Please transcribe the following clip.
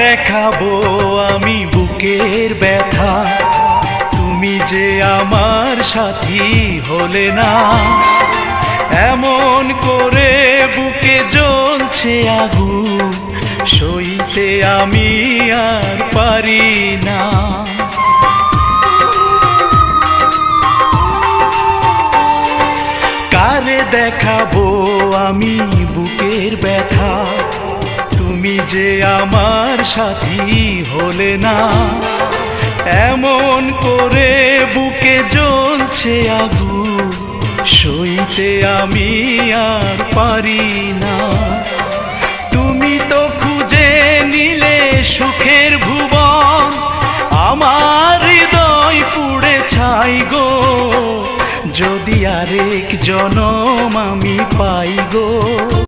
দেখাবো আমি বুকের ব্যথা, তুমি যে আমার সাথী হলে না। এমন করে বুকে জ্বলছে আগুন, সইতে আমি আর পারি না। কারে দেখাবো আমি বুকের ব্যথা, তুমি যে আমার সাথী হলে না। এমন করে বুকে জ্বলছে আগুন, সইতে আমি আর পারি না। তুমি তো খুঁজে নিলে সুখের ভুবন, আমার হৃদয় পুড়ে ছাই গো। যদি আরেক জনম আমি পাই গো।